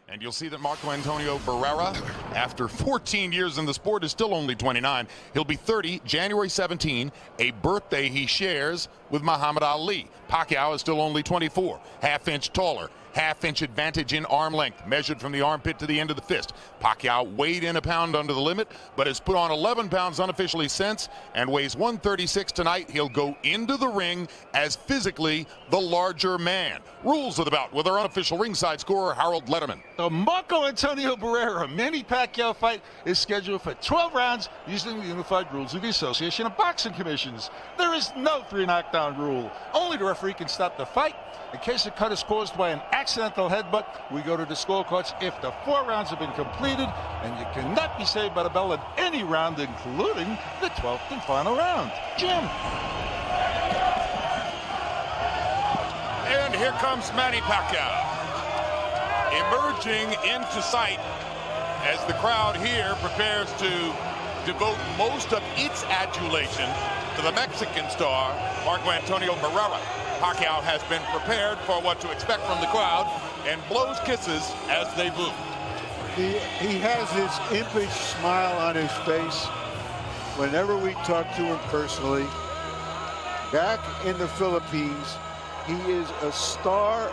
And you'll see that Marco Antonio Barrera, after 14 years in the sport, is still only 29. He'll be 30 January 17, a birthday he shares with Muhammad Ali. Pacquiao is still only 24, half-inch taller. Half-inch advantage in arm length, measured from the armpit to the end of the fist. Pacquiao weighed in a pound under the limit, but has put on 11 pounds unofficially since and weighs 136 tonight. He'll go into the ring as physically the larger man. Rules of the bout with our unofficial ringside scorer, Harold Letterman. The Marco Antonio Barrera Manny Pacquiao fight is scheduled for 12 rounds using the unified rules of the Association of Boxing Commissions. There is no 3 knockdown rule. Only the referee can stop the fight. In case a cut is caused by an accidental headbutt, we go to the scorecards if the 4 rounds have been completed, and you cannot be saved by the bell in any round, including the 12th and final round. Jim. And here comes Manny Pacquiao, emerging into sight as the crowd here prepares to devote most of its adulation to the Mexican star, Marco Antonio Barrera. Pacquiao has been prepared for what to expect from the crowd and blows kisses as they boo. He has this impish smile on his face whenever we talk to him personally. Back in the Philippines, he is a star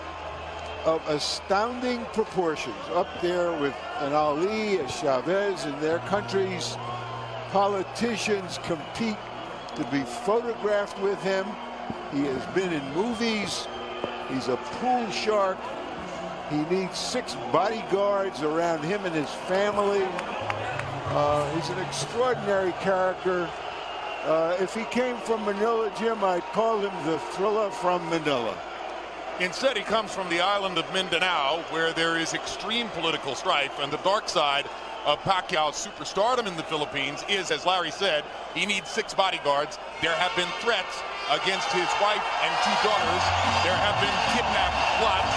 of astounding proportions, up there with an Ali, a Chavez. In their countries, politicians compete to be photographed with him. He has been in movies. He's a pool shark. He needs 6 bodyguards around him and his family. He's an extraordinary character. If he came from Manila, Jim, I'd call him the Thriller from Manila. Instead, he comes from the island of Mindanao, where there is extreme political strife, and the dark side of Pacquiao's superstardom in the Philippines is, as Larry said, he needs 6 bodyguards. There have been threats against his wife and 2 daughters. There have been kidnap plots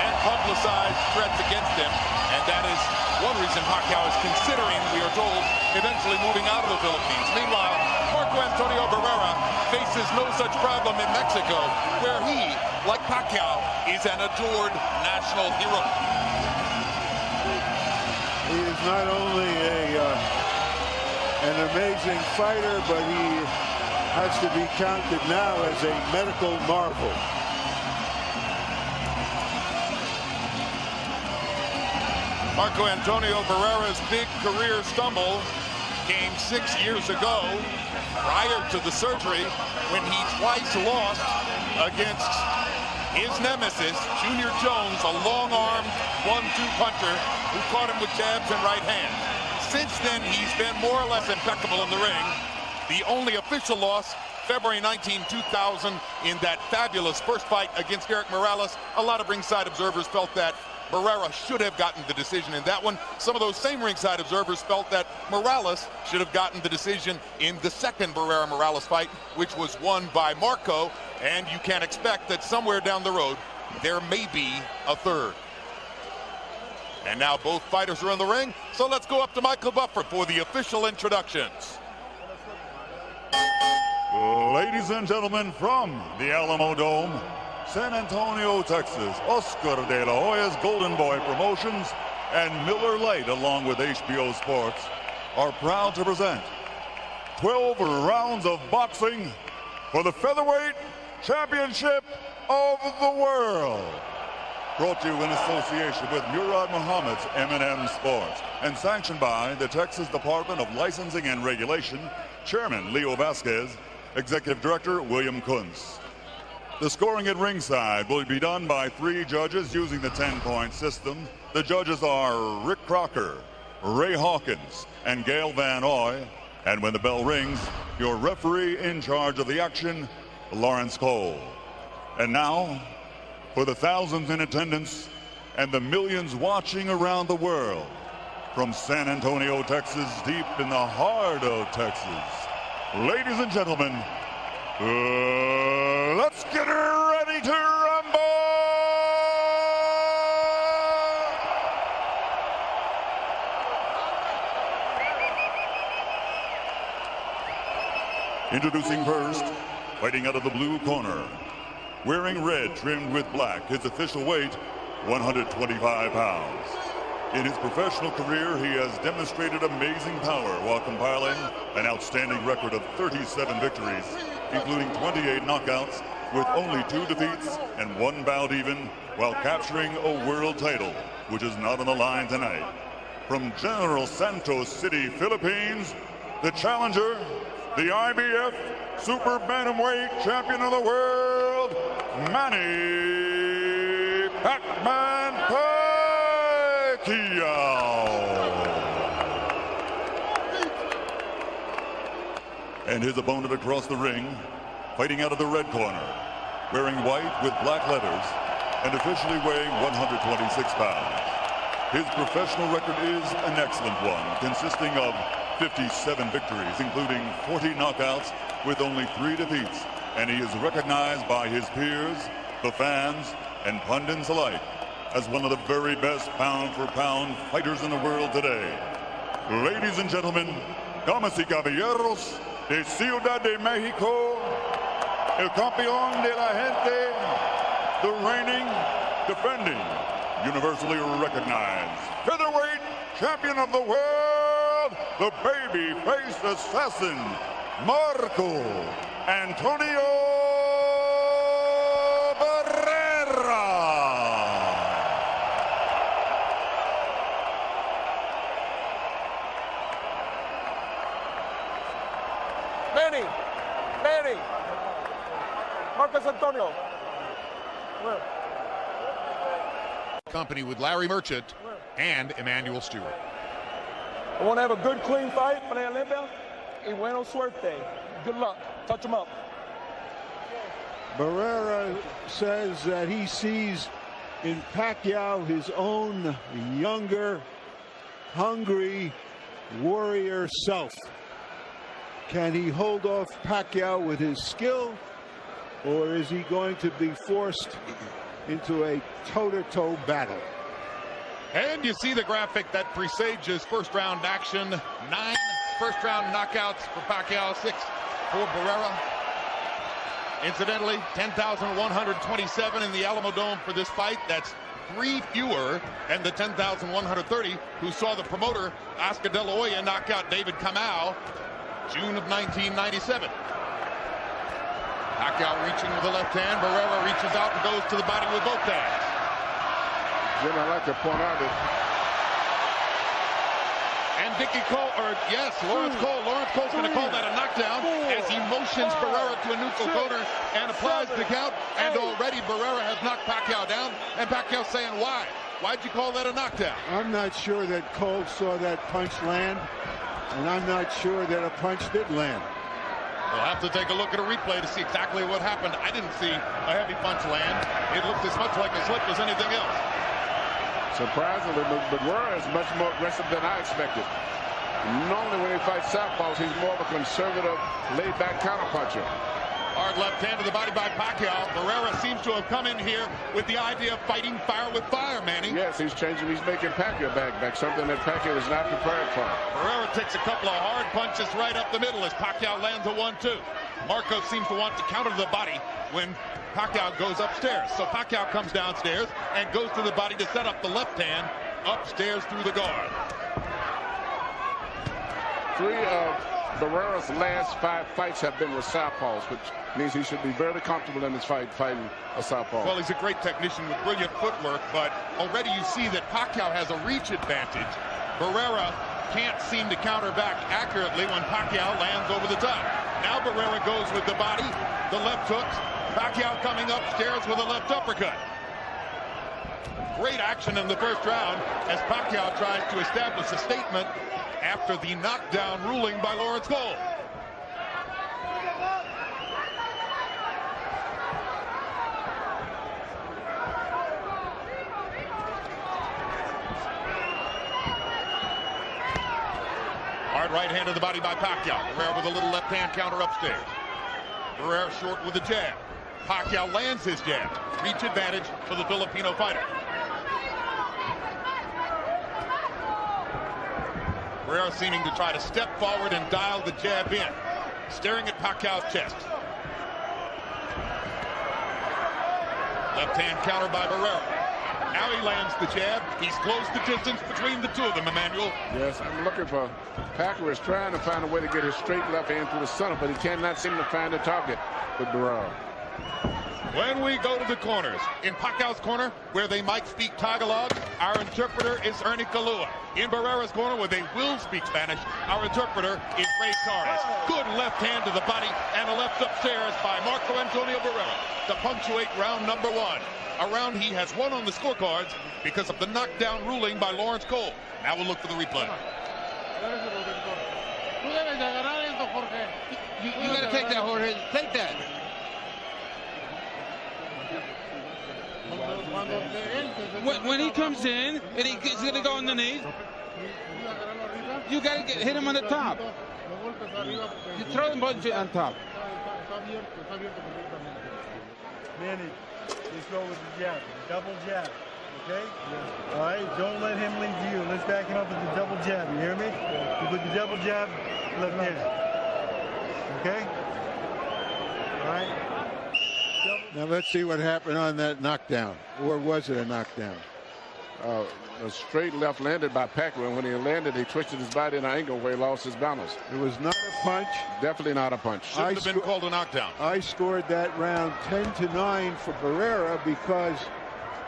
and publicized threats against him, and that is one reason Pacquiao is considering, we are told, eventually moving out of the Philippines. Meanwhile, Marco Antonio Barrera faces no such problem in Mexico, where he, like Pacquiao, is an adored national hero. He is not only an amazing fighter, but he has to be counted now as a medical marvel. Marco Antonio Barrera's big career stumble came 6 years ago, prior to the surgery, when he twice lost against his nemesis, Junior Jones, a long-armed 1-2 puncher who caught him with jabs and right hand. Since then, he's been more or less impeccable in the ring. The only official loss, February 19, 2000, in that fabulous first fight against Eric Morales. A lot of ringside observers felt that Barrera should have gotten the decision in that one. Some of those same ringside observers felt that Morales should have gotten the decision in the second Barrera-Morales fight, which was won by Marco, and you can expect that somewhere down the road, there may be a third. And now both fighters are in the ring, so let's go up to Michael Buffer for the official introductions. Ladies and gentlemen, from the Alamo Dome, San Antonio, Texas, Oscar de la Hoya's Golden Boy Promotions and Miller Lite, along with HBO Sports, are proud to present 12 rounds of boxing for the Featherweight Championship of the World. Brought to you in association with Murad Muhammad's M&M Sports and sanctioned by the Texas Department of Licensing and Regulation, Chairman Leo Vasquez, Executive Director William Kuntz. The scoring at ringside will be done by 3 judges using the 10-point system. The judges are Rick Crocker, Ray Hawkins, and Gail Van Oy. And when the bell rings, your referee in charge of the action, Lawrence Cole. And now, for the thousands in attendance and the millions watching around the world, from San Antonio, Texas, deep in the heart of Texas, ladies and gentlemen, let's get ready to rumble! Introducing first, fighting out of the blue corner, wearing red trimmed with black, his official weight, 125 pounds. In his professional career, he has demonstrated amazing power while compiling an outstanding record of 37 victories, including 28 knockouts with only 2 defeats and 1 bout even, while capturing a world title, which is not on the line tonight. From General Santos City, Philippines, the challenger, the IBF Super Bantamweight Champion of the World, Manny Pacquiao. And his opponent across the ring, fighting out of the red corner, wearing white with black letters and officially weighing 126 pounds. His professional record is an excellent one, consisting of 57 victories, including 40 knockouts with only 3 defeats, and he is recognized by his peers, the fans, and pundits alike as one of the very best pound-for-pound fighters in the world today. Ladies and gentlemen, damas y caballeros, de Ciudad de Mexico, el campeón de la gente, the reigning, defending, universally recognized featherweight champion of the world, the baby-faced assassin, Marco Antonio Barrera. Manny, Marcos Antonio. Where? Company with Larry Merchant and Emmanuel Stewart. I want to have a good, clean fight. Para Olympia. Y buena suerte. Good luck. Touch him up. Barrera says that he sees in Pacquiao his own younger, hungry warrior self. Can he hold off Pacquiao with his skill, or is he going to be forced into a toe-to-toe battle? And you see the graphic that presages first-round action. 9 first-round knockouts for Pacquiao, 6 for Barrera. Incidentally, 10,127 in the Alamo Dome for this fight. That's 3 fewer than the 10,130 who saw the promoter Oscar De La Hoya knock out David Kamau June of 1997. Pacquiao reaching with the left hand. Barrera reaches out and goes to the body with both hands. Jim, I'd like to point out that. And Lawrence Cole's going to call that a knockdown as he motions Barrera to a neutral corner and applies the count. And already Barrera has knocked Pacquiao down. And Pacquiao saying, why? Why'd you call that a knockdown? I'm not sure that Cole saw that punch land, and I'm not sure that a punch did land. We'll have to take a look at a replay to see exactly what happened. I didn't see a heavy punch land. It looked as much like a slip as anything else. Surprisingly, but Barrera is much more aggressive than I expected. Normally when he fights southpaws, he's more of a conservative, laid-back counterpuncher. Hard left hand to the body by Pacquiao. Barrera seems to have come in here with the idea of fighting fire with fire, Manny. Yes, he's making Pacquiao back, something that Pacquiao was not prepared for. Barrera takes a couple of hard punches right up the middle as Pacquiao lands a 1-2. Marco seems to want to counter the body when Pacquiao goes upstairs. So Pacquiao comes downstairs and goes to the body to set up the left hand upstairs through the guard. 3 of Barrera's last 5 fights have been with southpaws, which means he should be very comfortable in this fight fighting a southpaw. Well, he's a great technician with brilliant footwork, but already you see that Pacquiao has a reach advantage. Barrera can't seem to counter back accurately when Pacquiao lands over the top. Now Barrera goes with the body, the left hooks. Pacquiao coming upstairs with a left uppercut. Great action in the first round as Pacquiao tries to establish a statement after the knockdown ruling by Lawrence Cole. Hard right hand to the body by Pacquiao. Barrera with a little left hand counter upstairs. Barrera short with a jab. Pacquiao lands his jab. Reach advantage for the Filipino fighter. Barrera seeming to try to step forward and dial the jab in. Staring at Pacquiao's chest. Left hand counter by Barrera. Now he lands the jab. He's closed the distance between the two of them, Emmanuel. Yes, I'm looking for Pacquiao is trying to find a way to get his straight left hand through the center, but he cannot seem to find the target with Barrera. When we go to the corners, in Pacquiao's corner, where they might speak Tagalog, our interpreter is Ernie Kalua. In Barrera's corner, where they will speak Spanish, our interpreter is Ray Torres. Good left hand to the body and a left upstairs by Marco Antonio Barrera to punctuate round number 1. A round he has won on the scorecards because of the knockdown ruling by Lawrence Cole. Now we'll look for the replay. You got to take that, Jorge. Take that. When he comes in and he's going to go underneath, you got to hit him on the top. You throw him both on top. Manny, just go with the jab, double jab, okay? Yeah. All right, don't let him leave you. Let's back him up with the double jab, you hear me? You put the double jab, left hand, okay? All right? Now let's see what happened on that knockdown. Or was it a knockdown? A straight left landed by Pacquiao, and when he landed, he twisted his body in an angle where he lost his balance. It was not a punch. Definitely not a punch. Shouldn't have been called a knockdown. I scored that round 10-9 for Barrera because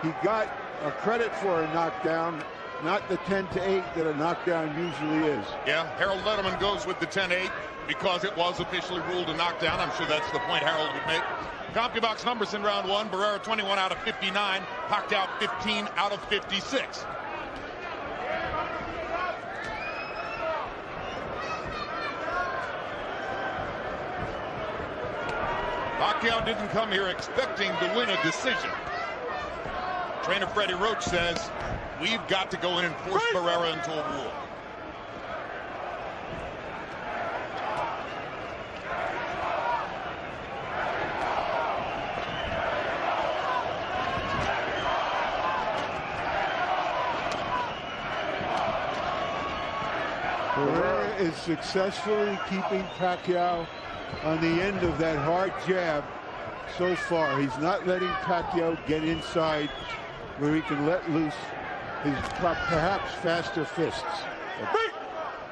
he got a credit for a knockdown, not the 10-8 that a knockdown usually is. Yeah, Harold Letterman goes with the 10-8 because it was officially ruled a knockdown. I'm sure that's the point Harold would make. CompuBox numbers in round 1. Barrera 21 out of 59. Pacquiao 15 out of 56. Pacquiao didn't come here expecting to win a decision. Trainer Freddie Roach says, we've got to go in and force Barrera into a war. Barrera is successfully keeping Pacquiao on the end of that hard jab so far. He's not letting Pacquiao get inside where he can let loose his perhaps faster fists.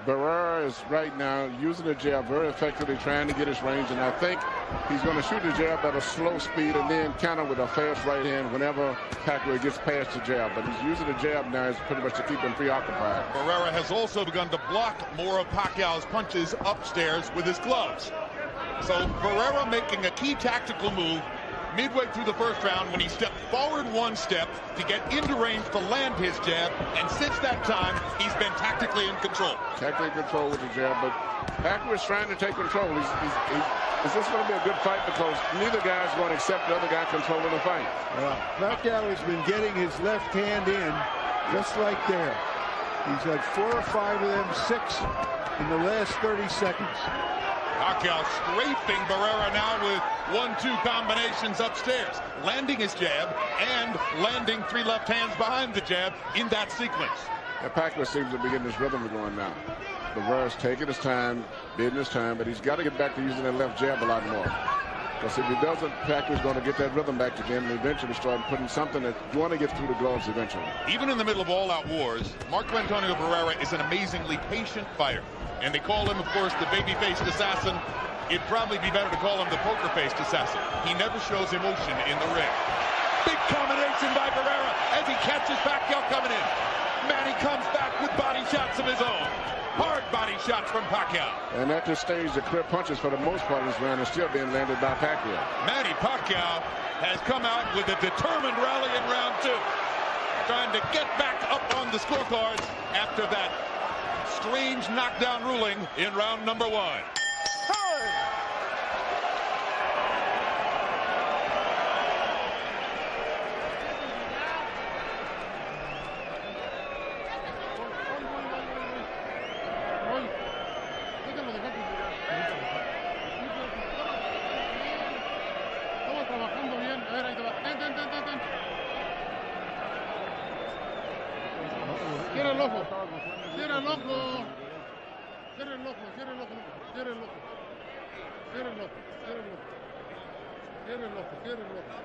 Barrera is right now using the jab very effectively, trying to get his range, and I think he's going to shoot the jab at a slow speed and then counter with a fast right hand whenever Pacquiao gets past the jab. But he's using the jab now is pretty much to keep him preoccupied. Barrera has also begun to block more of Pacquiao's punches upstairs with his gloves. So Barrera making a key tactical move midway through the first round when he stepped forward one step to get into range to land his jab, and since that time he's been tactically in control. Tactically in control with the jab, but Pacquiao is trying to take control. Is this going to be a good fight? Because neither guy is going to accept the other guy controlling the fight. Pacquiao has been getting his left hand in just like there. He's had 4 or 5 of them, 6 in the last 30 seconds. Pacquiao strafing Barrera now with 1-2 combinations upstairs, landing his jab and landing 3 left hands behind the jab in that sequence. Yeah, Pacquiao seems to be getting his rhythm going now. Barrera's taking his time, bidding his time, but he's got to get back to using that left jab a lot more. Because if he doesn't, Pacquiao's going to get that rhythm back again and eventually start putting something that's going to get through the gloves eventually. Even in the middle of all-out wars, Marco Antonio Barrera is an amazingly patient fighter. And they call him, of course, the baby-faced assassin. It'd probably be better to call him the poker-faced assassin. He never shows emotion in the ring. Big combination by Barrera as he catches Pacquiao coming in. Manny comes back with body shots of his own. Hard body shots from Pacquiao. And at this stage, the clear punches for the most part of this round are still being landed by Pacquiao. Manny Pacquiao has come out with a determined rally in round 2. Trying to get back up on the scorecards after that strange knockdown ruling in round number 1. Cierra el ojo. Cierra el ojo. Cierra el ojo. Cierra el ojo. Cierra el ojo. Cierra el ojo. Cierra el ojo. Cierra el ojo. Cierra el ojo.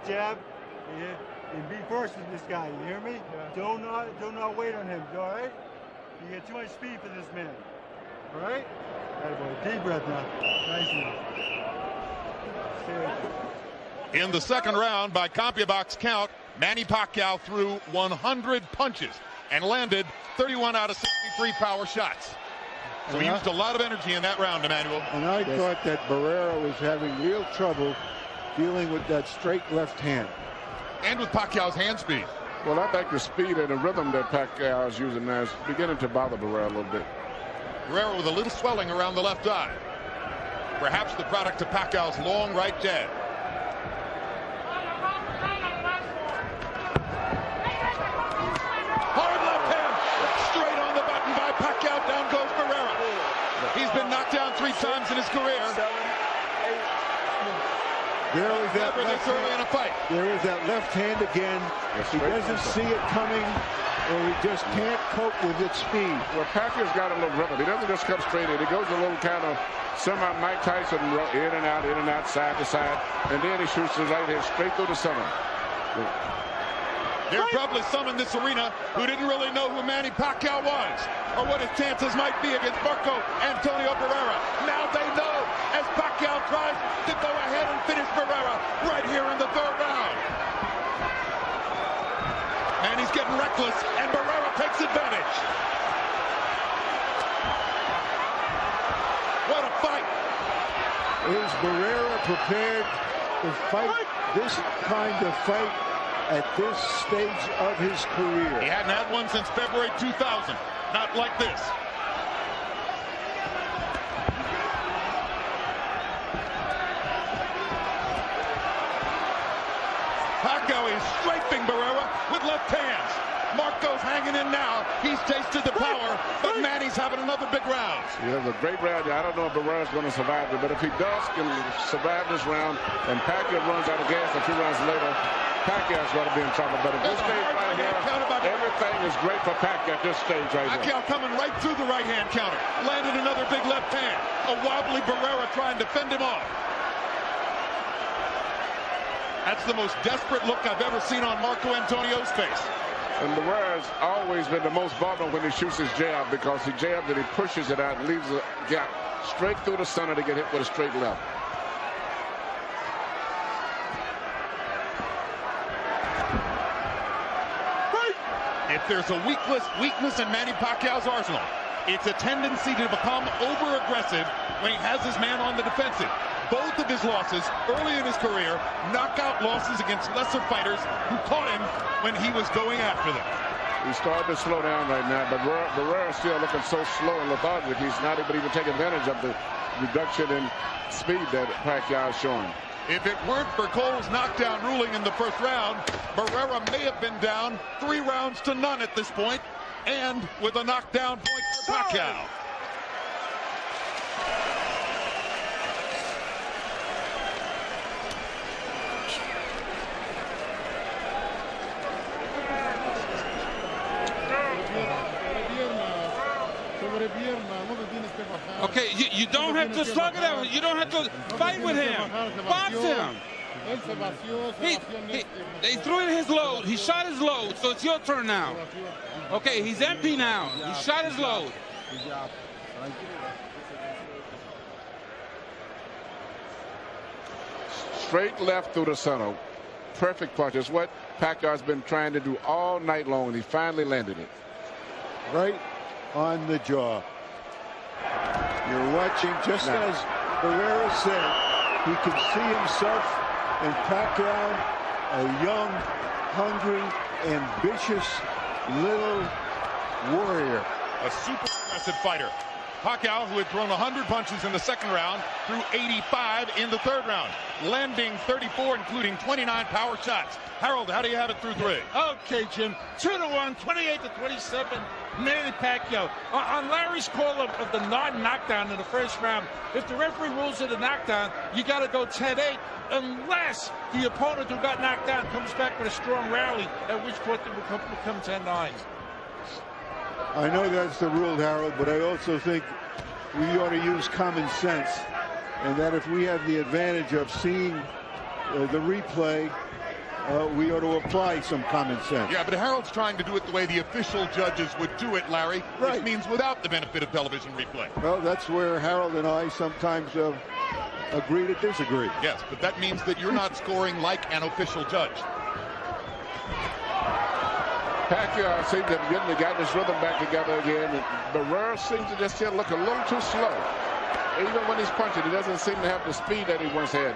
jab, and be first with this guy. You hear me? Yeah. Do not wait on him. All right? You get too much speed for this man. All right? Deep breath now. Nice. In the second round, by CompuBox count, Manny Pacquiao threw 100 punches and landed 31 out of 63 power shots. So he used a lot of energy in that round, Emmanuel. And I thought that Barrera was having real trouble dealing with that straight left hand. And with Pacquiao's hand speed. Well, I think the speed and the rhythm that Pacquiao is using now is beginning to bother Barrera a little bit. Barrera with a little swelling around the left eye. Perhaps the product of Pacquiao's long right jab. Hard left hand. Straight on the button by Pacquiao. Down goes Barrera. He's been knocked down 3 times in his career. There is that Never this early in a fight. There is that left hand again. He doesn't see it coming, or he just can't cope with its speed. Well, Pacquiao's got a little rhythm. He doesn't just come straight in. He goes a little kind of semi-Mike Tyson, in and out, side to side, and then he shoots his right hand straight through the center. There are probably some in this arena who didn't really know who Manny Pacquiao was or what his chances might be against Antonio Barrera. Now they know as Pacquiao tries to go ahead and finish Barrera right here in the third round. And he's getting reckless, and Barrera takes advantage. What a fight. Is Barrera prepared to fight this kind of fight at this stage of his career? He hadn't had one since February 2000. Not like this. Pacquiao is strafing Barrera with left hands. Marco's hanging in now. He's tasted the power, but Manny's having another big round. He has a great round. I don't know if Barrera's going to survive it, but if he does can survive this round and Pacquiao runs out of gas a few rounds later, Pacquiao's going to be in trouble. But at this stage right here, everything is great for Pacquiao at this stage right here. Pacquiao coming right through the right hand counter. Landed another big left hand. A wobbly Barrera trying to fend him off. That's the most desperate look I've ever seen on Marco Antonio's face. And Barrera's always been the most vulnerable when he shoots his jab, because he jabs and he pushes it out and leaves a gap straight through the center to get hit with a straight left. If there's a weakness in Manny Pacquiao's arsenal, it's a tendency to become over-aggressive when he has his man on the defensive. Both of his losses early in his career, knockout losses against lesser fighters who caught him when he was going after them. He's starting to slow down right now, but Barrera's still looking so slow and lethargic. He's not able to even take advantage of the reduction in speed that Pacquiao is showing. If it weren't for Cole's knockdown ruling in the first round, Barrera may have been down 3 rounds to none at this point, and with a knockdown point for Pacquiao. Okay, you don't have to slug it out. You don't have to fight with him. Box him. They threw in his load. He shot his load, so it's your turn now. Okay, he's empty now. He shot his load. Straight left through the center. Perfect punch. It's what Pacquiao's been trying to do all night long, and he finally landed it. Right on the jaw. You're watching, just as Barrera said, he can see himself in Pacquiao, a young, hungry, ambitious little warrior. A super aggressive fighter. Pacquiao, who had thrown 100 punches in the second round, threw 85 in the third round, landing 34, including 29 power shots. Harold, how do you have it through 3? Okay, Jim. 2-1, 28-27. Manny Pacquiao. On Larry's call of the non-knockdown in the first round, if the referee rules it a knockdown, you got to go 10-8, unless the opponent who got knocked down comes back with a strong rally, at which point it will become 10-9. I know that's the rule, Harold, but I also think we ought to use common sense, and that if we have the advantage of seeing the replay we ought to apply some common sense. Yeah, but Harold's trying to do it the way the official judges would do it, Larry, right. Which means without the benefit of television replay. Well, that's where Harold and I sometimes agree to disagree. Yes, but that means that you're not scoring like an official judge. Pacquiao seems to have gotten his rhythm back together again. And Barrera seems to just still look a little too slow. Even when he's punching, he doesn't seem to have the speed that he once had.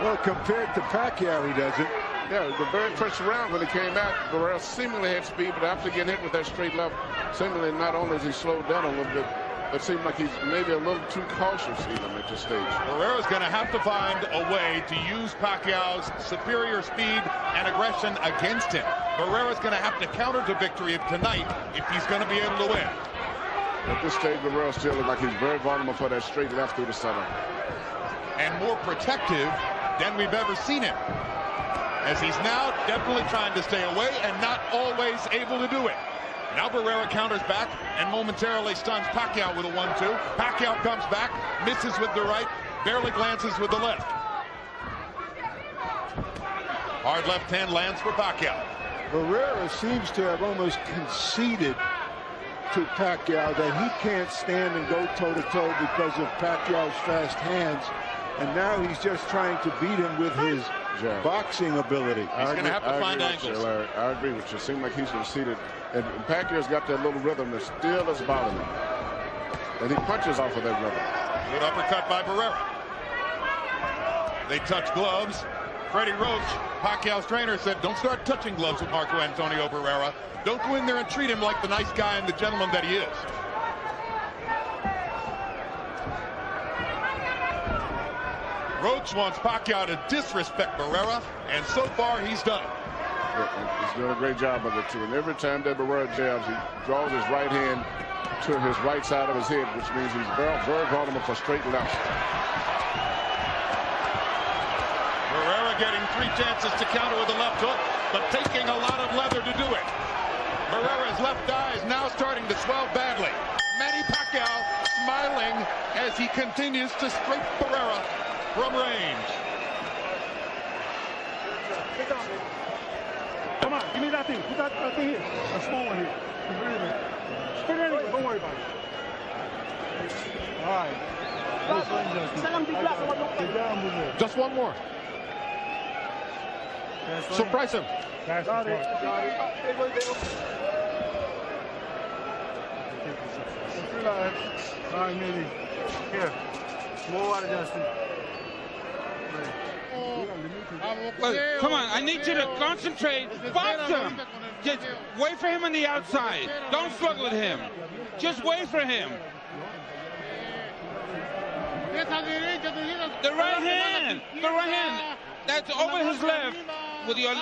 Well, compared to Pacquiao, he doesn't. Yeah, the very first round when he came out, Barrera seemingly had speed, but after getting hit with that straight left, seemingly not only has he slowed down a little bit, but seemed like he's maybe a little too cautious even at this stage. Barrera's going to have to find a way to use Pacquiao's superior speed and aggression against him. Barrera's going to have to counter to victory tonight if he's going to be able to win. At this stage, Barrera still looks like he's very vulnerable for that straight left through the center. And more protective than we've ever seen him, as he's now definitely trying to stay away and not always able to do it. Now Barrera counters back and momentarily stuns Pacquiao with a 1-2. Pacquiao comes back, misses with the right, barely glances with the left. Hard left hand lands for Pacquiao. Barrera seems to have almost conceded to Pacquiao that he can't stand and go toe-to-toe because of Pacquiao's fast hands. And now he's just trying to beat him with his boxing ability. He's going to have to find angles. Larry, I agree with you. It seems like he's conceded. And Pacquiao's got that little rhythm that still is bothering him. And he punches off of that rhythm. Good uppercut by Barrera. They touch gloves. Freddie Roach, Pacquiao's trainer, said, don't start touching gloves with Marco Antonio Barrera. Don't go in there and treat him like the nice guy and the gentleman that he is. Roach wants Pacquiao to disrespect Barrera, and so far he's done it. Yeah, he's doing a great job of it, too. And every time that Barrera jabs, he draws his right hand to his right side of his head, which means he's very vulnerable for straight left. Barrera getting 3 chances to counter with the left hook, but taking a lot of leather to do it. Barrera's left eye is now starting to swell badly. Manny Pacquiao smiling as he continues to strike Barrera from range. Come on, give me that thing. Put that thing here. A small one here. Spin it anyway. Don't worry about it. All right. Get down with it. Just one more. Surprise him. Got it. All right, Manny. Here. More water, Justin. Well, come on, I need you to concentrate. Box him. Just wait for him on the outside. Don't struggle with him. Just wait for him. The right hand. The right hand. That's over his left. With your...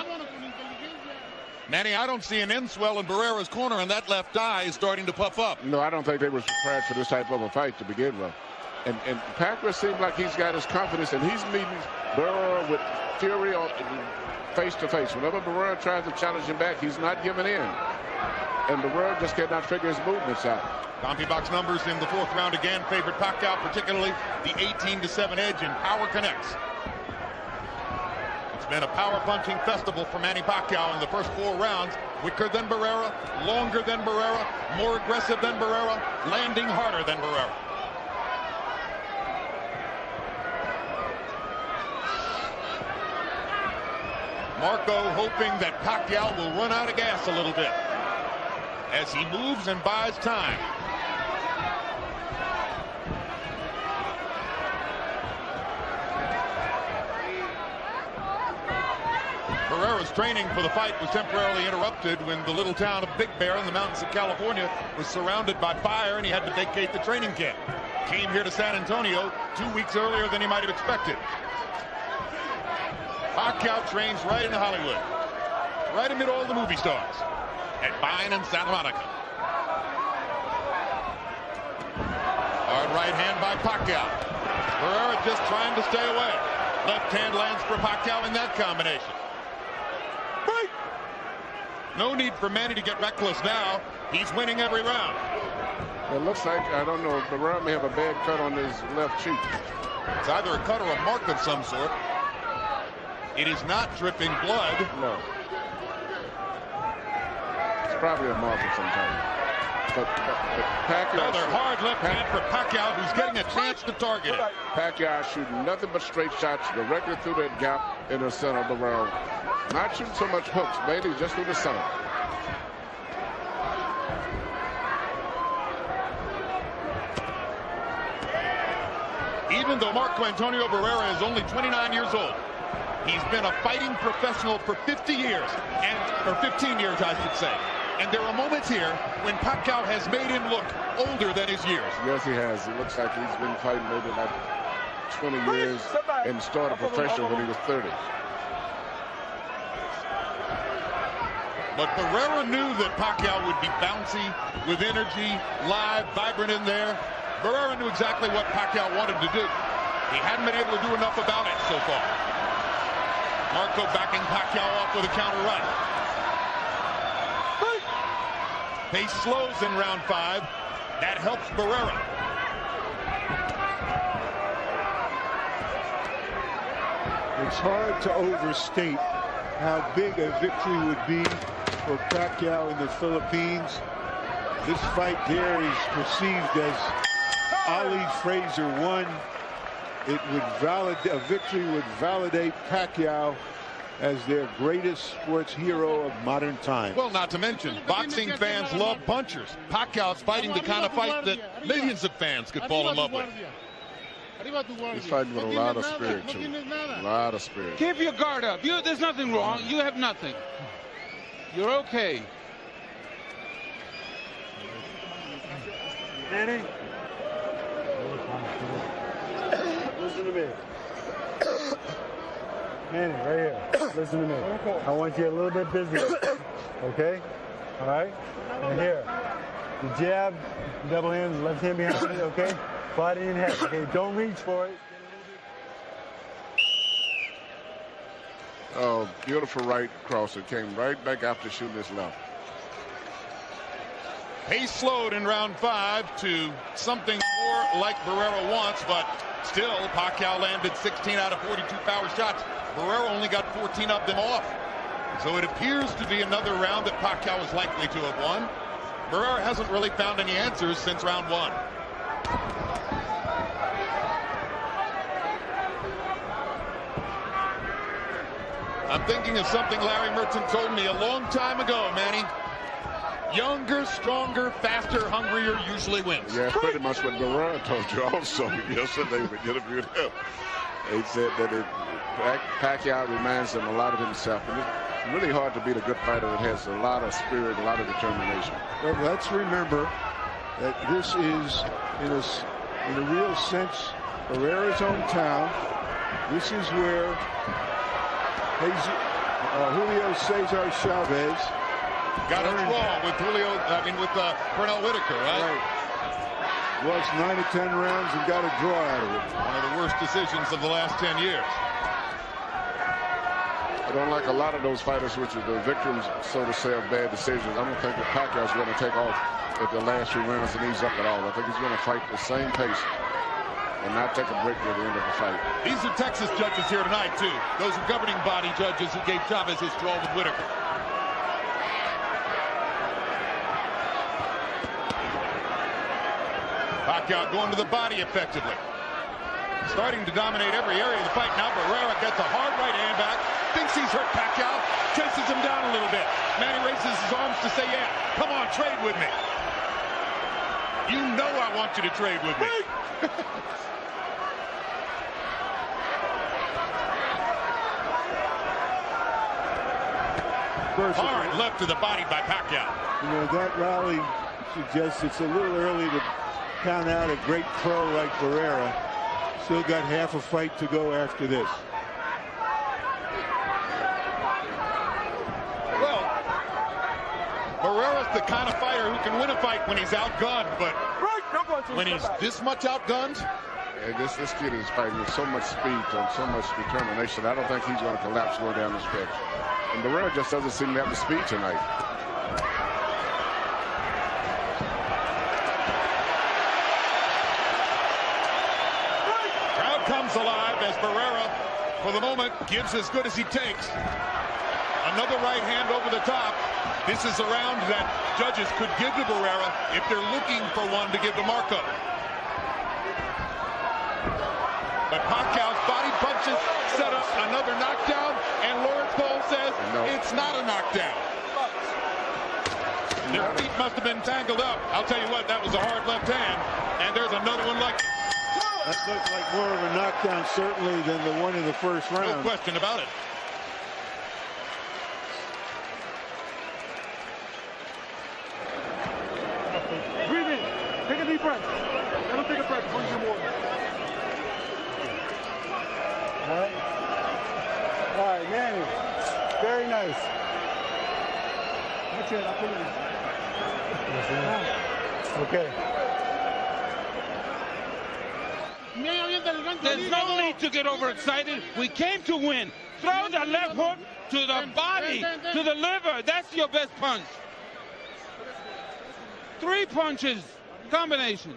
Manny, I don't see an end swell in Barrera's corner, and that left eye is starting to puff up. No, I don't think they were prepared for this type of a fight to begin with. And Pacquiao seems like he's got his confidence, and he's meeting Barrera with fury face to face. Whenever Barrera tries to challenge him back, he's not giving in. And Barrera just cannot figure his movements out. CompuBox numbers in the 4th round again favored Pacquiao, particularly the 18-7 edge in power connects. It's been a power punching festival for Manny Pacquiao in the first 4 rounds. Quicker than Barrera, longer than Barrera, more aggressive than Barrera, landing harder than Barrera. Marco hoping that Pacquiao will run out of gas a little bit as he moves and buys time. Barrera's training for the fight was temporarily interrupted when the little town of Big Bear in the mountains of California was surrounded by fire and he had to vacate the training camp. Came here to San Antonio 2 weeks earlier than he might have expected. Pacquiao trains right in Hollywood, right amid all the movie stars, at Vine and Santa Monica. Hard right hand by Pacquiao. Barrera just trying to stay away. Left hand lands for Pacquiao in that combination. Break! No need for Manny to get reckless now. He's winning every round. It looks like, I don't know, Barrera may have a bad cut on his left cheek. It's either a cut or a mark of some sort. It is not dripping blood. No. It's probably a mark of some kind. But Pacquiao... Another hard left hand for Pacquiao, who's getting a chance to target it. Pacquiao shooting nothing but straight shots directly through that gap in the center of the round. Not shooting so much hooks, mainly just through the center. Even though Marco Antonio Barrera is only 29 years old, he's been a fighting professional for 50 years, or 15 years, I should say. And there are moments here when Pacquiao has made him look older than his years. Yes, he has. It looks like he's been fighting maybe about 20 years and started professional when he was 30. But Barrera knew that Pacquiao would be bouncy, with energy, live, vibrant in there. Barrera knew exactly what Pacquiao wanted to do. He hadn't been able to do enough about it so far. Marco backing Pacquiao off with a counter right. Pace slows in round 5. That helps Barrera. It's hard to overstate how big a victory would be for Pacquiao in the Philippines. This fight there is perceived as Ali Frazier won. It would validate, a victory would validate Pacquiao as their greatest sports hero of modern times. Well, not to mention, boxing fans love punchers. Pacquiao's fighting the kind of fight that millions of fans could fall in love with. He's fighting with a lot of spirit, too. A lot of spirit. Keep your guard up. There's nothing wrong. You have nothing. You're okay. Manny? Listen to me. Manny, right here. Listen to me. I want you a little bit busier. Okay? All right? And here. The jab, double hand, left hand behind it, okay? Body and head. Okay, don't reach for it. Oh, beautiful right cross. It came right back after shooting his left. Pace slowed in round 5 to something more like Barrera wants, but still, Pacquiao landed 16 out of 42 power shots. Barrera only got 14 of them off. So it appears to be another round that Pacquiao is likely to have won. Barrera hasn't really found any answers since round 1. I'm thinking of something Larry Merchant told me a long time ago, Manny. Younger, stronger, faster, hungrier usually wins. Yeah, pretty much what Barrera told you also yesterday when you interviewed him. He said that Pacquiao reminds him a lot of himself. And it's really hard to beat a good fighter that has a lot of spirit, a lot of determination. Well, let's remember that this is, in a real sense, Barrera's hometown. This is where Julio Cesar Chavez got a draw with Pernell Whitaker, right? Lost 9 or 10 rounds and got a draw out of it. One of the worst decisions of the last 10 years. I don't like a lot of those fighters, which are the victims, so to say, of bad decisions. I don't think that Pacquiao's going to take off at the last 2 rounds and ease up at all. I think he's going to fight the same pace and not take a break at the end of the fight. These are Texas judges here tonight, too. Those are governing body judges who gave Chavez his draw with Whitaker. Pacquiao going to the body effectively. Starting to dominate every area of the fight now. Barrera gets a hard right hand back. Thinks he's hurt Pacquiao. Chases him down a little bit. Manny raises his arms to say, yeah, come on, trade with me. You know I want you to trade with me. Hard left to the body by Pacquiao. You know, that rally suggests it's a little early to count out a great pro like Barrera. Still got half a fight to go after this. Well, Barrera's the kind of fighter who can win a fight when he's outgunned, but when he's this much outgunned, and this kid is fighting with so much speed and so much determination. I don't think he's going to collapse going down the stretch. And Barrera just doesn't seem to have the speed tonight. crowd comes alive as Barrera for the moment, gives as good as he takes. Another right hand over the top. This is a round that judges could give to Barrera if they're looking for one to give to Marco. But Pacquiao's body punches set up another knockdown, and Lawrence Cole says it's not a knockdown. Their feet must have been tangled up. I'll tell you what, that was a hard left hand, and there's another one like... That looked like more of a knockdown, certainly, than the one in the first round. No question about it. Breathe in. Take a deep breath. Let him take a breath before you get more. All right, Manny. Very nice. That's it. I'll put it in. Okay. There's no need to get overexcited. We came to win. Throw the left hook to the body, to the liver. That's your best punch. 3 punches, combinations.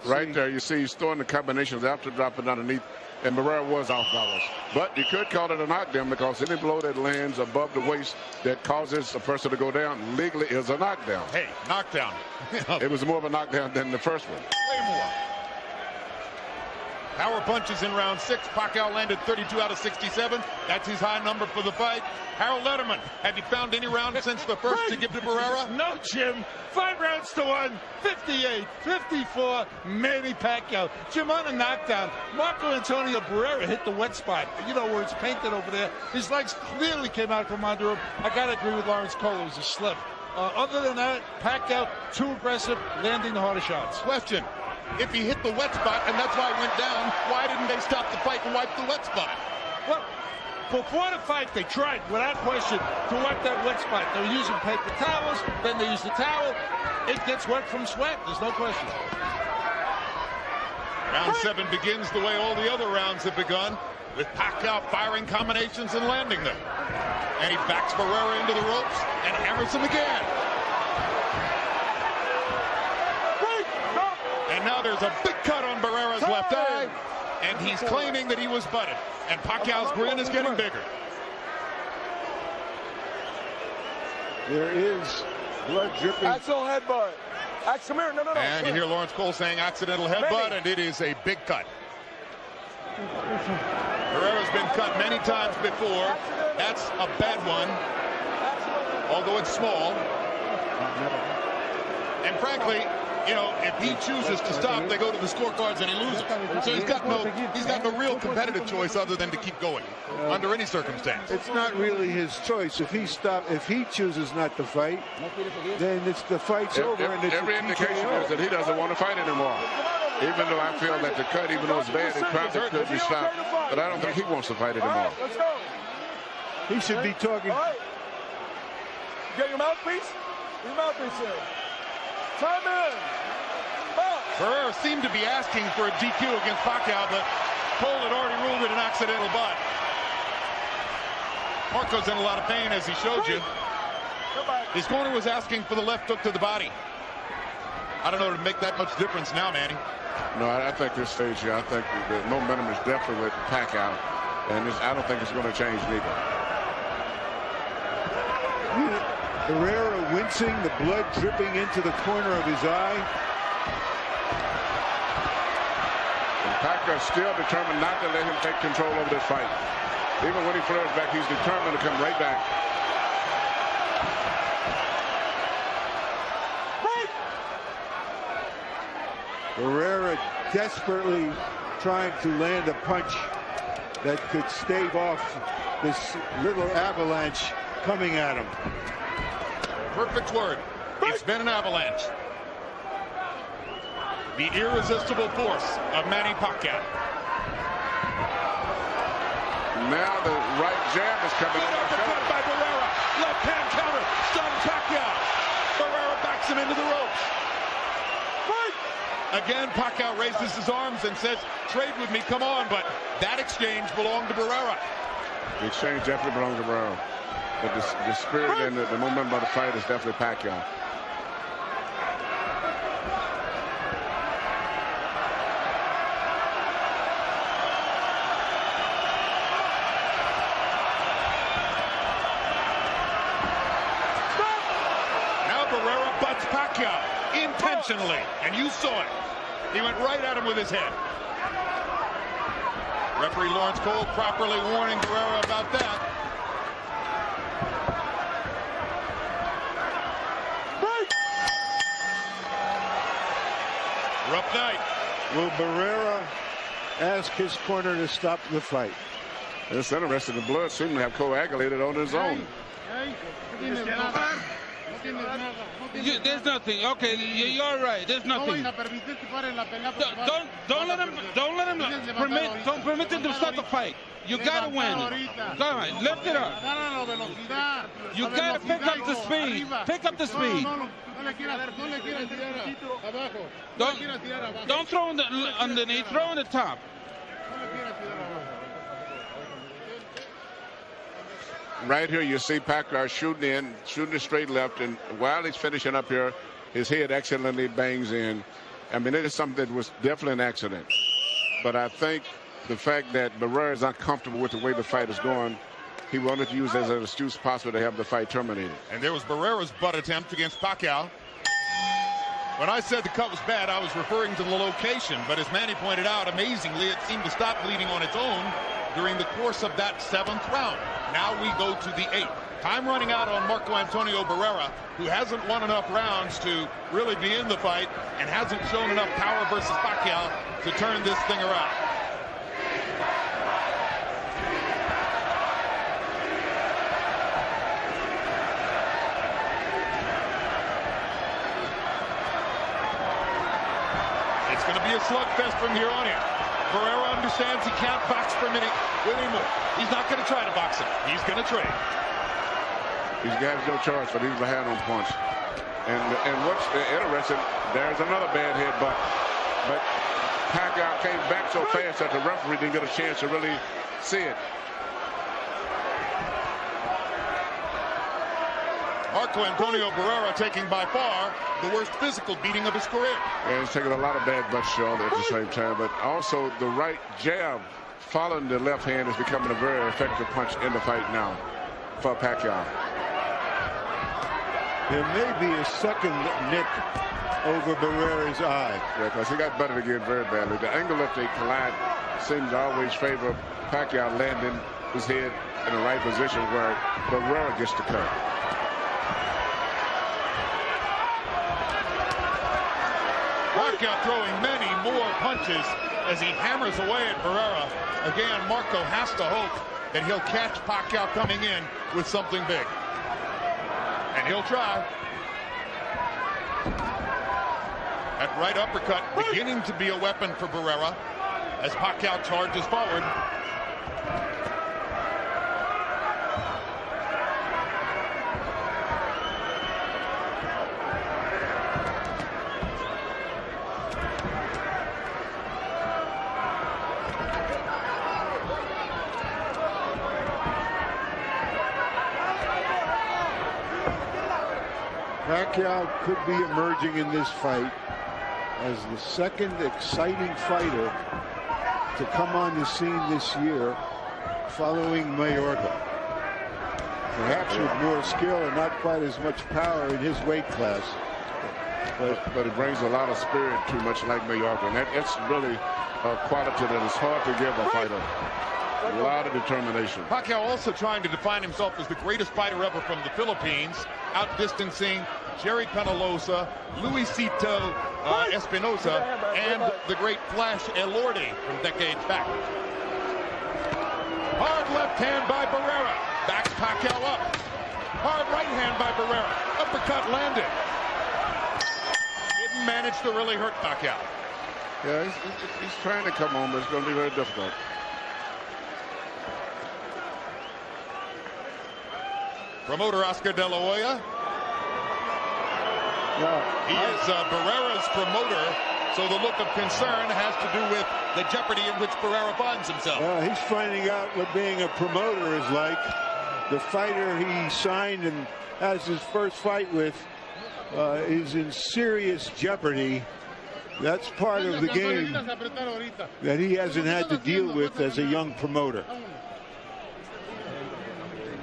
Right there, you see he's throwing the combinations after dropping underneath, and Barrera was off balance. But you could call it a knockdown because any blow that lands above the waist that causes a person to go down legally is a knockdown. Hey, knockdown. It was more of a knockdown than the first one. Way more. Power punches in round 6. Pacquiao landed 32 out of 67. That's his high number for the fight. Harold Letterman, have you found any round since the first to give to Barrera? No, Jim. 5 rounds to 1. 58, 54. Manny Pacquiao. Jim, on a knockdown, Marco Antonio Barrera hit the wet spot. You know where it's painted over there. His legs clearly came out from under him. I got to agree with Lawrence Cole. It was a slip. Other than that, Pacquiao, too aggressive, landing the harder shots. Question. If he hit the wet spot, and that's why he went down, why didn't they stop the fight and wipe the wet spot? Well, before the fight, they tried, without question, to wipe that wet spot. They were using paper towels, then they used the towel. It gets wet from sweat, there's no question. Round 7 begins the way all the other rounds have begun, with Pacquiao firing combinations and landing them. And he backs Barrera into the ropes and hammers him again. And now there's a big cut on Barrera's left eye, and he's claiming that he was butted. And Pacquiao's grin is getting bigger. There is blood dripping. Axel headbutt. Axel, come here. No. And you hear Lawrence Cole saying accidental headbutt, and it is a big cut. Barrera's been cut many times before. That's a bad one, although it's small. And frankly, you know, if he chooses to stop, they go to the scorecards and he loses. So he's got no real competitive choice other than to keep going under any circumstance. It's not really his choice. If he chooses not to fight, then it's the fight's over. And it's every indication is that he doesn't want to fight anymore. Even though I feel that the cut, even though it's bad, it probably could be stopped. But I don't think he wants to fight anymore. Let's go. He should be talking. All right. You got your mouthpiece? Your mouthpiece there. Time in. Barrera seemed to be asking for a DQ against Pacquiao, but Cole had already ruled it an accidental butt. Marco's in a lot of pain, as he showed you. His corner was asking for the left hook to the body. I don't know to make that much difference now, Manny. No, I think this stage here, I think the momentum is definitely with Pacquiao, and I don't think it's going to change neither. Barrera wincing, the blood dripping into the corner of his eye. And Pacquiao still determined not to let him take control over this fight. Even when he flares back, he's determined to come right back. Barrera desperately trying to land a punch that could stave off this little avalanche coming at him. Perfect word. It's been an avalanche. The irresistible force of Manny Pacquiao. Now the right jab is coming. Uppercut by Barrera. Left hand counter. Stuns Pacquiao. Barrera backs him into the ropes. Again, Pacquiao raises his arms and says, trade with me, come on. But that exchange belonged to Barrera. The exchange definitely belongs to Barrera. But the spirit and the momentum of the fight is definitely Pacquiao. intentionally, and you saw it. He went right at him with his head. Referee Lawrence Cole properly warning Barrera about that. Rough night. Will Barrera ask his corner to stop the fight? It's interesting. The blood seemed to have coagulated on his own. There's nothing. Okay, you're right. There's nothing. Don't permit him to start the fight. You gotta win. Go on, lift it up. You gotta pick up the speed. Pick up the speed. Don't throw on the underneath. Throw on the top. Right here, you see Pacquiao shooting straight left, and while he's finishing up here, his head accidentally bangs in. I mean, it is something that was definitely an accident. But I think the fact that Barrera is uncomfortable with the way the fight is going, he wanted to use as an excuse possible to have the fight terminated. And there was Barrera's butt attempt against Pacquiao. When I said the cut was bad, I was referring to the location. But as Manny pointed out, amazingly, it seemed to stop bleeding on its own during the course of that 7th round. Now we go to the 8th. Time running out on Marco Antonio Barrera, who hasn't won enough rounds to really be in the fight and hasn't shown enough power versus Pacquiao to turn this thing around. It's going to be a slugfest from here on in. Barrera understands he can't box for a minute anymore. He's not going to try to box him. He's going to trade. He's got no choice, but he's behind on points. And what's interesting, there's another bad headbutt. But Pacquiao came back so fast that the referee didn't get a chance to really see it. Marco Antonio Barrera taking by far the worst physical beating of his career. And he's taking a lot of bad butts, Sean, at the same time. But also the right jab following the left hand is becoming a very effective punch in the fight now for Pacquiao. There may be a second nick over Barrera's eye. Yeah, because he got butted again very badly. The angle that they collide seems to always favor Pacquiao landing his head in the right position where Barrera gets the cut. Pacquiao throwing many more punches as he hammers away at Barrera. Again, Marco has to hope that he'll catch Pacquiao coming in with something big. And he'll try. That right uppercut beginning to be a weapon for Barrera as Pacquiao charges forward. Pacquiao could be emerging in this fight as the second exciting fighter to come on the scene this year following Mayorga. Perhaps with more skill and not quite as much power in his weight class. But it brings a lot of spirit too, much like Mayorga. And that's really a quality that is hard to give a fighter. A lot of determination. Pacquiao also trying to define himself as the greatest fighter ever from the Philippines, outdistancing Jerry Penalosa, Luisito Espinosa, and the great Flash Elordi from decades back. Hard left hand by Barrera. Backs Pacquiao up. Hard right hand by Barrera. Uppercut landed. Didn't manage to really hurt Pacquiao. Yeah, he's trying to come home, but it's going to be very difficult. Promoter Oscar De La Hoya. He is Barrera's promoter, so the look of concern has to do with the jeopardy in which Barrera finds himself. He's finding out what being a promoter is like. The fighter he signed and has his first fight with is in serious jeopardy. That's part of the game that he hasn't had to deal with as a young promoter.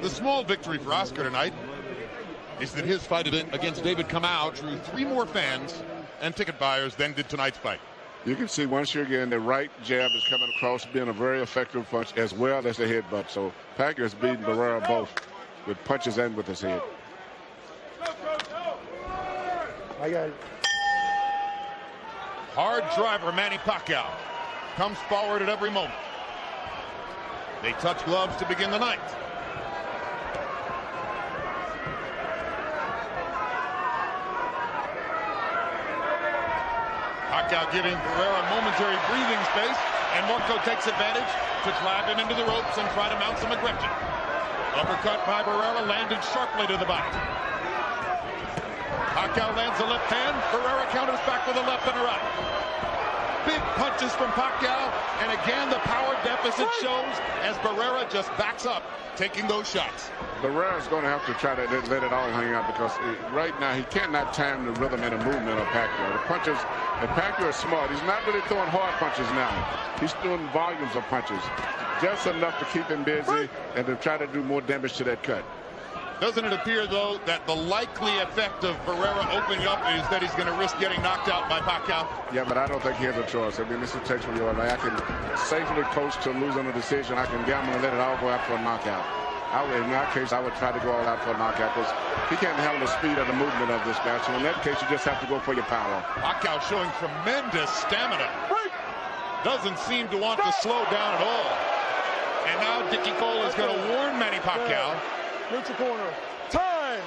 The small victory for Oscar tonight is that his fight against David Kamau drew 3 more fans and ticket buyers than did tonight's fight. You can see once again the right jab is coming across, being a very effective punch as well as the headbutt. So Pacquiao is beating Barrera both with punches and with his head. I got it. Hard driver Manny Pacquiao comes forward at every moment. They touch gloves to begin the night. Pacquiao giving Barrera momentary breathing space, and Marco takes advantage to drive him into the ropes and try to mount some aggression. Uppercut by Barrera landed sharply to the body. Pacquiao lands a left hand. Barrera counters back with a left and a right. Big punches from Pacquiao, and again the power deficit shows as Barrera just backs up, taking those shots. Barrera's going to have to try to let it all hang out because right now he cannot time the rhythm and the movement of Pacquiao. The punches, and Pacquiao is smart. He's not really throwing hard punches now. He's throwing volumes of punches, just enough to keep him busy and to try to do more damage to that cut. Doesn't it appear, though, that the likely effect of Barrera opening up is that he's going to risk getting knocked out by Pacquiao? Yeah, but I don't think he has a choice. I mean, this is takes from your life. I can safely coach to lose on a decision. I can gamble and let it all go out for a knockout. In that case, I would try to go all out for a knockout because he can't handle the speed or the movement of this guy. So in that case, you just have to go for your power. Pacquiao showing tremendous stamina. Doesn't seem to want to slow down at all. And now Dickie Cole is going to warn Manny Pacquiao. Neutral corner. Time.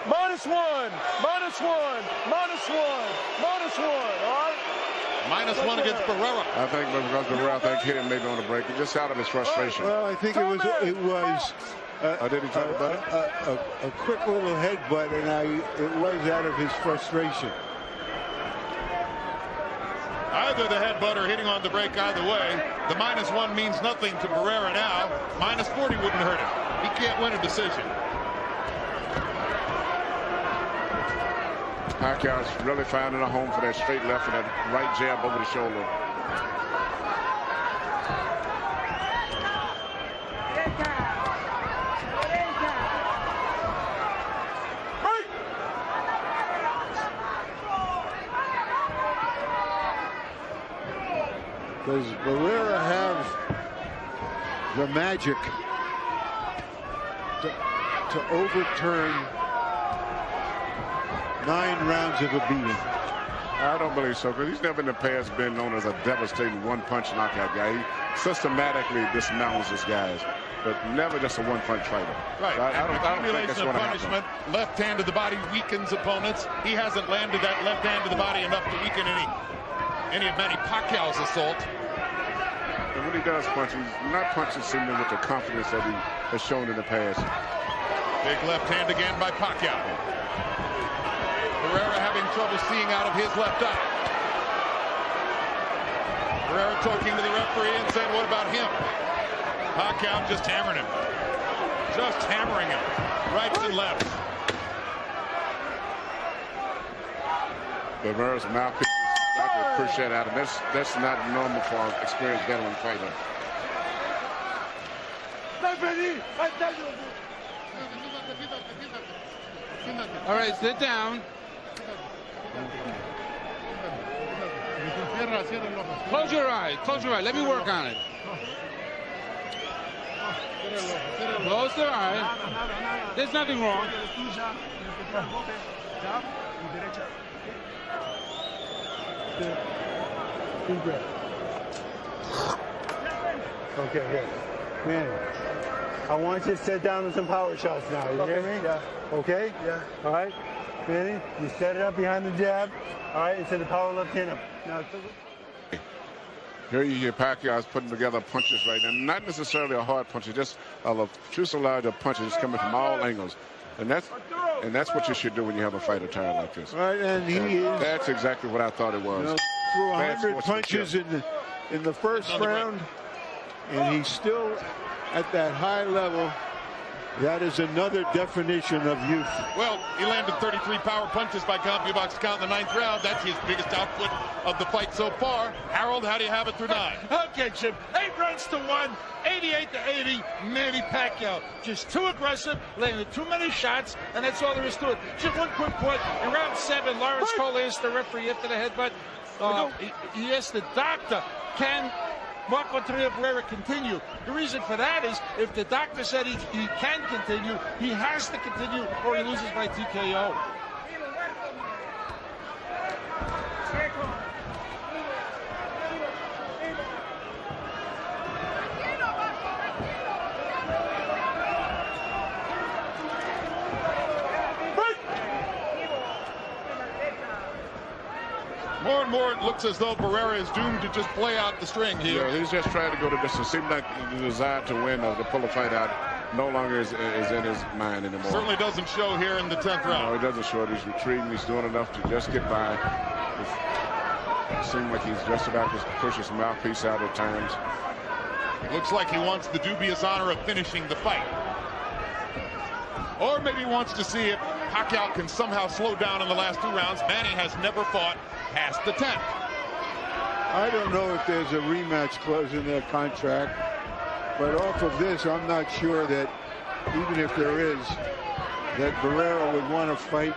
-1. -1. -1. -1. All right. -1 against Barrera. I think because Barrera hit him maybe on the break, just out of his frustration. Well, I think it was did he try to butt it? a quick little headbutt, and it was out of his frustration. Either the headbutt or hitting on the break, either way. The -1 means nothing to Barrera now. -40 wouldn't hurt him. He can't win a decision. Pacquiao's really finding a home for that straight left and that right jab over the shoulder. Does Barrera have the magic to overturn 9 rounds of a beating? I don't believe so, because he's never in the past been known as a devastating one-punch knockout guy. He systematically dismounts his guys, but never just a one-punch fighter. Right. So I don't think that's accumulation of going to punishment. Left hand to the body weakens opponents. He hasn't landed that left hand to the body enough to weaken any of Manny Pacquiao's assault. And when he does punch, he's not punching Seaman with the confidence that he has shown in the past. Big left hand again by Pacquiao. Barrera having trouble seeing out of his left eye. Barrera talking to the referee and saying, what about him? Pacquiao just hammering him. Just hammering him. Rights and lefts. Barrera's mouthpiece is not to push that out, and that's not normal for an experienced veteran fighter. All right, sit down. Close your eye. Close your eye. Let me work on it. Close the eye. There's nothing wrong. Okay, good. Man, I want you to sit down with some power shots now. You hear me? Yeah. Okay? Yeah. All right. Manny, you set it up behind the jab. All right, instead of power left hand up. Now, here you hear Pacquiao's putting together punches right now. Not necessarily a hard punch, just a fuselage of punches coming from all angles. And that's what you should do when you have a fight attire like this. Right, and that's exactly what I thought it was. You know, threw 100 punches in the first round, and he's still at that high level That is another definition of youth. Well, he landed 33 power punches by CompuBox count in the 9th round. That's his biggest output of the fight so far. Harold, how do you have it through 9? Okay, Jim. 8 rounds to 1, 88-80. Manny Pacquiao just too aggressive, landed too many shots, and that's all there is to it. Just one quick point. In round 7, Lawrence Cole asked the referee after the headbutt. He asked the doctor, can Marco Antonio Barrera continue? The reason for that is if the doctor said he can continue, he has to continue or he loses by TKO. More and more, it looks as though Barrera is doomed to just play out the string here. Yeah, he's just trying to go to distance. Seems like the desire to win or to pull a fight out no longer is in his mind anymore. Certainly doesn't show here in the 10th round. No, it doesn't show it. He's retreating. He's doing enough to just get by. It seems like he's just about to push his mouthpiece out at times. It looks like he wants the dubious honor of finishing the fight. Or maybe he wants to see if Pacquiao can somehow slow down in the last 2 rounds. Manny has never fought past the 10th. I don't know if there's a rematch clause in that contract, but off of this, I'm not sure that even if there is, that Barrera would want to fight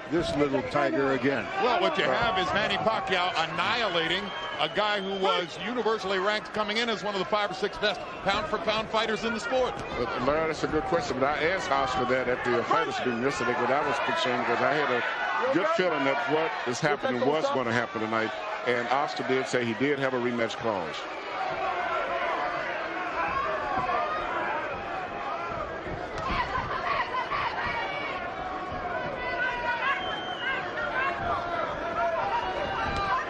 this little tiger again. Well, what you have is Manny Pacquiao annihilating a guy who was universally ranked coming in as one of the 5 or 6 best pound-for-pound fighters in the sport. Larry, that's a good question, but I asked Oscar that at the fighters meeting yesterday, because I was concerned because I had a good feeling that what is happening was going to happen tonight, and Oscar did say he did have a rematch clause.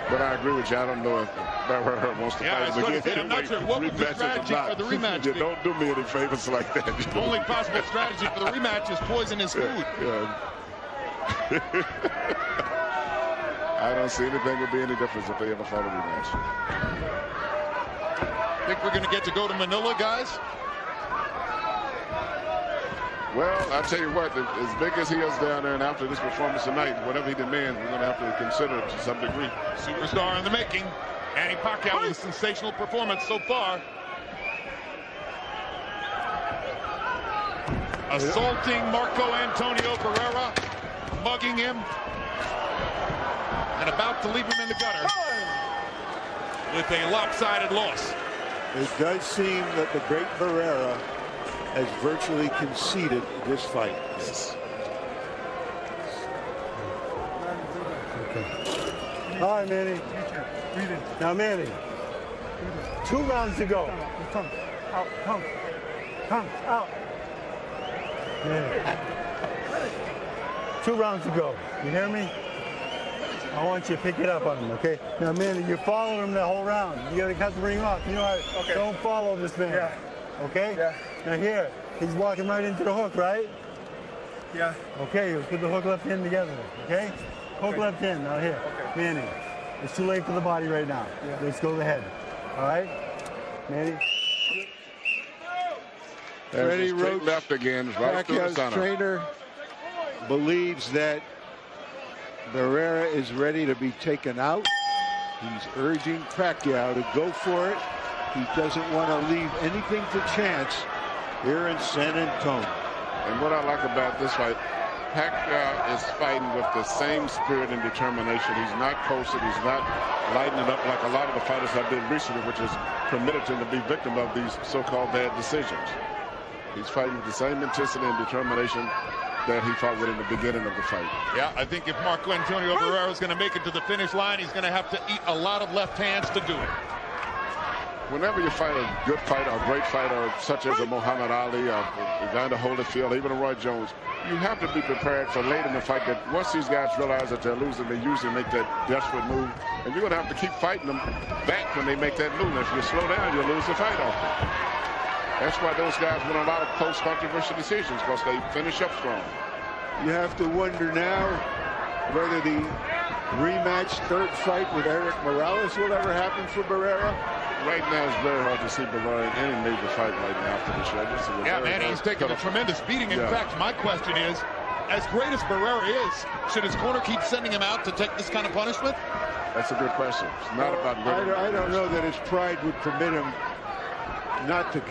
But I agree with you. I don't know if Barrera wants to fight him again. I'm not sure what would be the strategy for the rematch. You don't do me any favors like that. The only possible strategy for the rematch is poison his food. Yeah. I don't see anything would be any difference if they ever fought a rematch. Think we're going to get to go to Manila, guys? Well, I tell you what, as big as he is down there, and after this performance tonight, whatever he demands, we're going to have to consider it to some degree. Superstar in the making. Manny Pacquiao with a sensational performance so far. Assaulting Marco Antonio Barrera, mugging him, and about to leave him in the gutter with a lopsided loss. It does seem that the great Barrera has virtually conceded this fight. Yes. Okay. All right, Manny. Now, Manny, 2 rounds to go. Come out. Manny. 2 rounds to go. You hear me? I want you to pick it up on him, okay? Now, Manny, you followed him the whole round. You got to cut the ring off. You know what? Okay. Don't follow this man. Yeah. Okay? Yeah. Now here, he's walking right into the hook, right? Yeah. Okay, let's put the hook left hand together, okay? Hook left hand, now here. Okay. Manny, it's too late for the body right now. Yeah. Let's go to the head, all right? Manny. Freddie Roach, left again, right through the center. Trainer believes that Barrera is ready to be taken out. He's urging Pacquiao to go for it. He doesn't want to leave anything to chance here in San Antonio. And what I like about this fight, Pacquiao is fighting with the same spirit and determination. He's not coasted. He's not lighting it up like a lot of the fighters have been recently, which has permitted him to be victim of these so-called bad decisions. He's fighting with the same intensity and determination that he fought with in the beginning of the fight. Yeah, I think if Marco Antonio Barrera is going to make it to the finish line, he's going to have to eat a lot of left hands to do it. Whenever you fight a good fighter, a great fighter, such as a Muhammad Ali, or Evander Holyfield, even a Roy Jones, you have to be prepared for late in the fight that once these guys realize that they're losing, they usually make that desperate move. And you're going to have to keep fighting them back when they make that move. If you slow down, you'll lose the fight off. That's why those guys win a lot of close, controversial decisions, because they finish up strong. You have to wonder now whether the rematch third fight with Eric Morales will ever happen for Barrera. Right now, it's very hard to see Barrera in any major fight right now after the show. Yeah, man, he's taking a tremendous beating. In fact, my question is, as great as Barrera is, should his corner keep sending him out to take this kind of punishment? That's a good question. It's not about winning. I don't know that his pride would permit him not to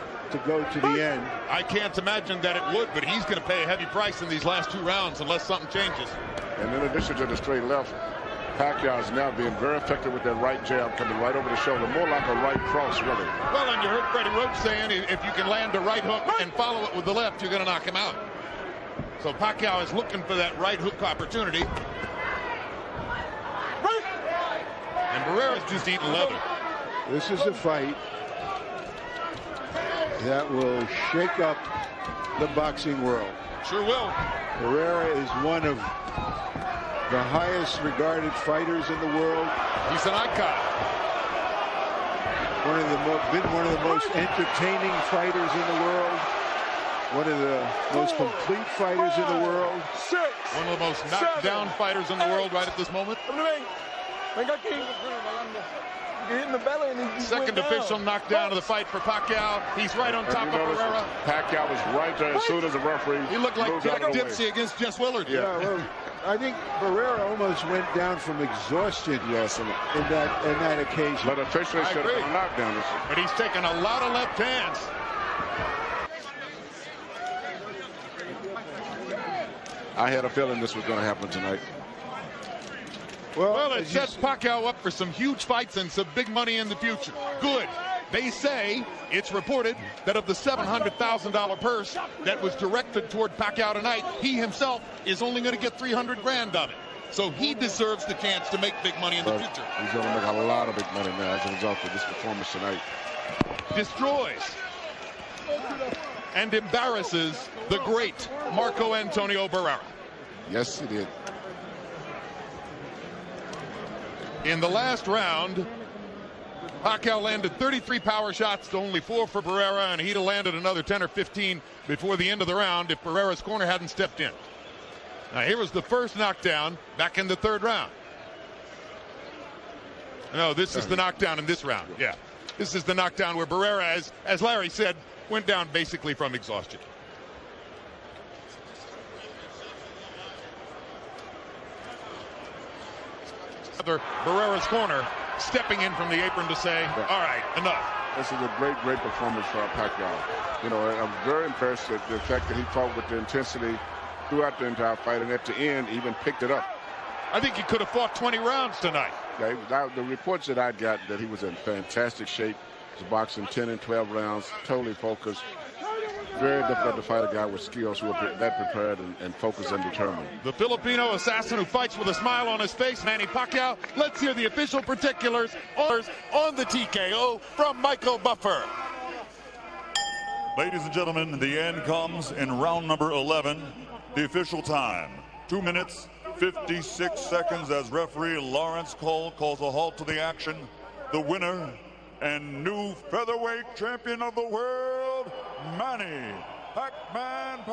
go to the end. I can't imagine that it would, but he's going to pay a heavy price in these last 2 rounds unless something changes. And in addition to the straight left, Pacquiao is now being very effective with that right jab coming right over the shoulder, more like a right cross, really. Well, and you heard Freddie Roach saying if you can land a right hook and follow it with the left, you're going to knock him out. So Pacquiao is looking for that right hook opportunity. And Barrera's just eating leather. This is a fight that will shake up the boxing world. Sure will. Barrera is one of the highest regarded fighters in the world. He's an icon. Been one of the most entertaining fighters in the world. One of the most complete fighters in the world. One of the most knocked down fighters in the world right at this moment. Hit in the belly and he Second official knockdown of the fight for Pacquiao. He's right on top of Barrera. Pacquiao was right there as soon as the referee. He looked like Jack Dempsey against Jess Willard. Yeah, well, I think Barrera almost went down from exhaustion. Yes, in that occasion. But officially should have been a knockdown. But he's taken a lot of left hands. I had a feeling this was going to happen tonight. Well, it sets Pacquiao up for some huge fights and some big money in the future. Good. They say, it's reported, that of the $700,000 purse that was directed toward Pacquiao tonight, he himself is only going to get $300,000 of it. So he deserves the chance to make big money in the future. He's going to make a lot of big money now as a result of this performance tonight. Destroys and embarrasses the great Marco Antonio Barrera. Yes, he did. In the last round, Pacquiao landed 33 power shots to only 4 for Barrera, and he'd have landed another 10 or 15 before the end of the round if Barrera's corner hadn't stepped in. Now here was the first knockdown back in the 3rd round. No, this is the knockdown in this round. Yeah, this is the knockdown where Barrera, as Larry said, went down basically from exhaustion. Barrera's corner stepping in from the apron to say, all right, enough. This is a great performance for Pacquiao. You know, I'm very impressed at the fact that he fought with the intensity throughout the entire fight, and at the end even picked it up. I think he could have fought 20 rounds tonight. Yeah, the reports that I got that he was in fantastic shape. He was boxing 10 and 12 rounds, totally focused. Very difficult to fight a guy with skills who are that prepared and focused and determined. The Filipino assassin who fights with a smile on his face, Manny Pacquiao. Let's hear the official particulars on the TKO from Michael Buffer. Ladies and gentlemen, the end comes in round number 11. The official time, 2 minutes, 56 seconds as referee Lawrence Cole calls a halt to the action. The winner and new featherweight champion of the world, Manny Pacquiao.